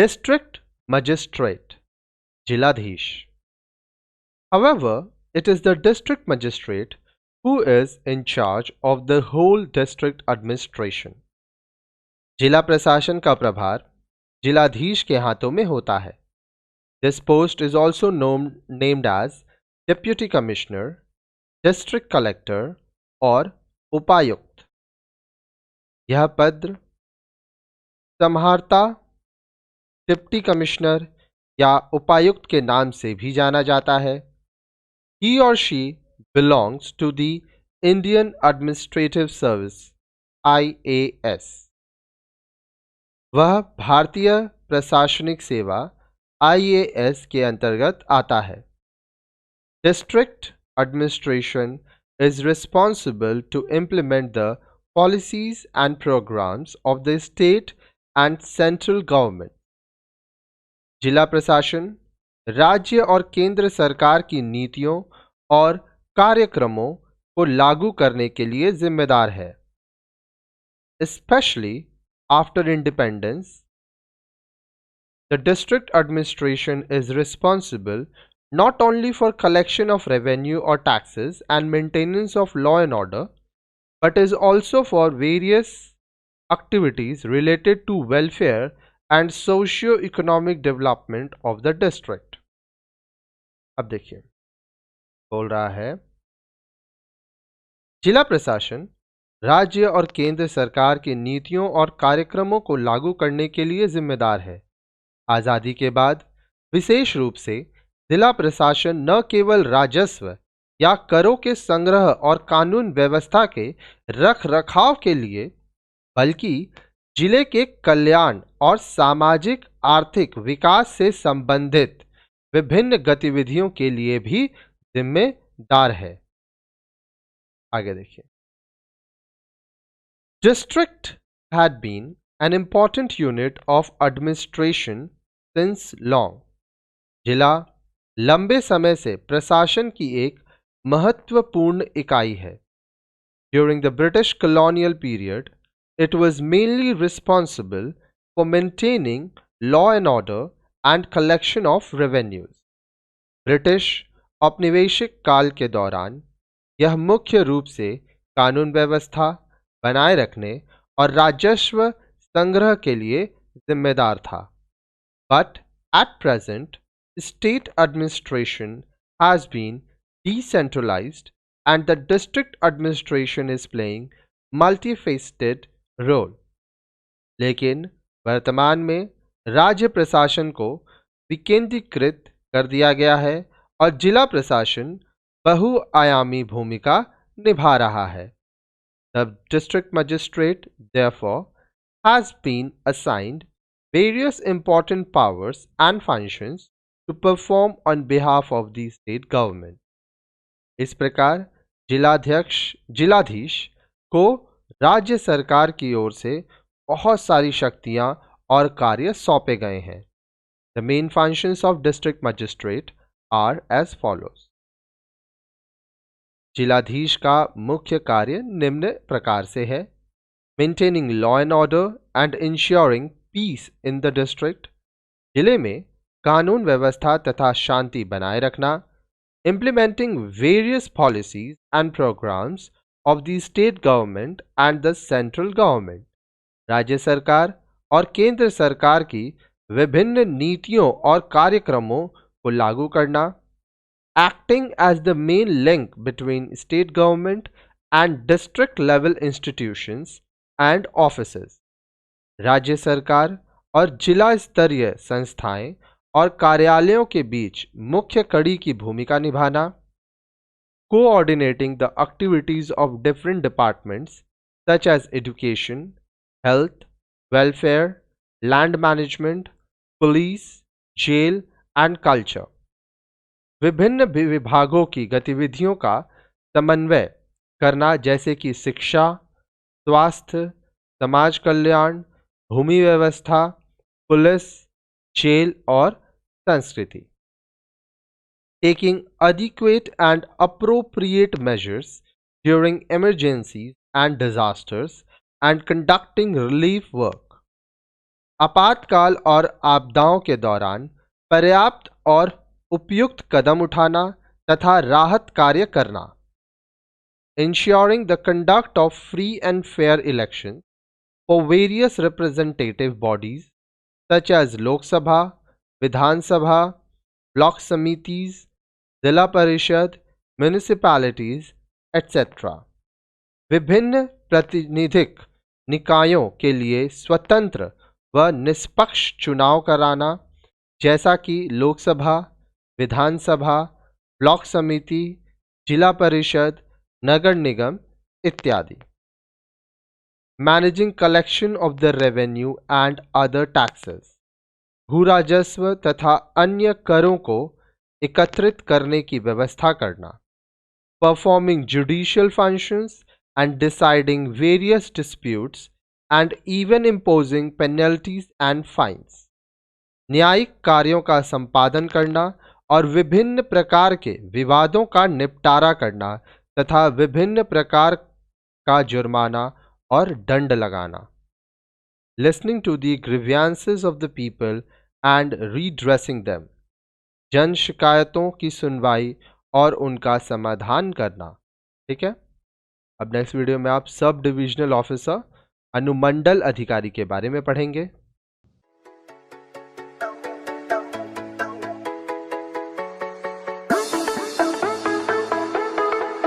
District Magistrate, Jiladhish. However, it is the district magistrate who is in charge of the whole district administration. जिला प्रशासन का प्रभार जिलाधीश के हाथों में होता है. This post is also named as Deputy Commissioner, District Collector और उपायुक्त. यह पद समाहर्ता, डिप्टी कमिश्नर या उपायुक्त के नाम से भी जाना जाता है. He or she belongs to the Indian Administrative Service (IAS). वह भारतीय प्रशासनिक सेवा IAS के अंतर्गत आता है. District Administration is responsible to implement the policies and programs of the state and central government. जिला प्रशासन राज्य और केंद्र सरकार की नीतियों और कार्यक्रमों को लागू करने के लिए जिम्मेदार है. Especially after independence, the district administration is responsible not only for collection of revenue or taxes and maintenance of law and order, but is also for various activities related to welfare and socio-economic development of the district. अब देखिए बोल रहा है, जिला प्रशासन राज्य और केंद्र सरकार की नीतियों और कार्यक्रमों को लागू करने के लिए जिम्मेदार है. आज़ादी के बाद विशेष रूप से जिला प्रशासन न केवल राजस्व या करों के संग्रह और कानून व्यवस्था के रख रखाव के लिए, बल्कि जिले के कल्याण और सामाजिक आर्थिक विकास से संबंधित विभिन्न गतिविधियों के लिए भी जिम्मेदार है. आगे देखिए. District had been an important unit of administration since long. जिला लंबे समय से प्रशासन की एक महत्वपूर्ण इकाई है. During the British colonial period, it was mainly responsible for maintaining law and order and collection of revenues. British औपनिवेशिक काल के दौरान यह मुख्य रूप से कानून व्यवस्था बनाए रखने और राजस्व संग्रह के लिए जिम्मेदार था. But at present, state administration has been decentralized and the district administration is playing multifaceted role. लेकिन वर्तमान में राज्य प्रशासन को विकेंद्रीकृत कर दिया गया है और जिला प्रशासन बहुआयामी भूमिका निभा रहा है. The district magistrate, therefore, has been assigned various important powers and functions to perform on behalf of the state government. इस प्रकार जिलाधीश को राज्य सरकार की ओर से बहुत सारी शक्तियां और कार्य सौंपे गए हैं. The main functions of district magistrate are as follows. जिलाधीश का मुख्य कार्य निम्न प्रकार से है. Maintaining law and order and ensuring peace in the district. जिले में कानून व्यवस्था तथा शांति बनाए रखना. Implementing various policies and programs of the state government and the central government. राज्य सरकार और केंद्र सरकार की विभिन्न नीतियों और कार्यक्रमों को लागू करना. Acting as the main link between state government and district level institutions and offices. राज्य सरकार और जिला स्तरीय संस्थाएं और कार्यालयों के बीच मुख्य कड़ी की भूमिका निभाना. Coordinating the activities of different departments such as education, health, welfare, land management, police, jail and culture. विभिन्न विभागों की गतिविधियों का समन्वय करना, जैसे कि शिक्षा, स्वास्थ्य, समाज कल्याण, भूमि व्यवस्था, पुलिस, जेल और संस्कृति. Taking adequate and appropriate measures during emergencies and disasters and conducting relief work. आपातकाल और आपदाओं के दौरान पर्याप्त और उपयुक्त कदम उठाना तथा राहत कार्य करना। Ensuring the conduct of free and fair elections for various representative bodies such as Lok Sabha, Vidhan Sabha, block samitis, जिला परिषद, म्यूनिसिपैलिटीज etc. विभिन्न प्रतिनिधिक निकायों के लिए स्वतंत्र व निष्पक्ष चुनाव कराना, जैसा कि लोकसभा, विधानसभा, ब्लॉक समिति, जिला परिषद, नगर निगम इत्यादि। Managing collection of the revenue and other taxes, भू राजस्व तथा अन्य करों को एकत्रित करने की व्यवस्था करना। Performing judicial functions and deciding various disputes and even imposing penalties and fines। न्यायिक कार्यों का संपादन करना और विभिन्न प्रकार के विवादों का निपटारा करना तथा विभिन्न प्रकार का जुर्माना और दंड लगाना। Listening to the grievances of the people and redressing them। जन शिकायतों की सुनवाई और उनका समाधान करना। ठीक है। अब नेक्स्ट वीडियो में आप सब डिविजनल ऑफिसर अनुमंडल अधिकारी के बारे में पढ़ेंगे।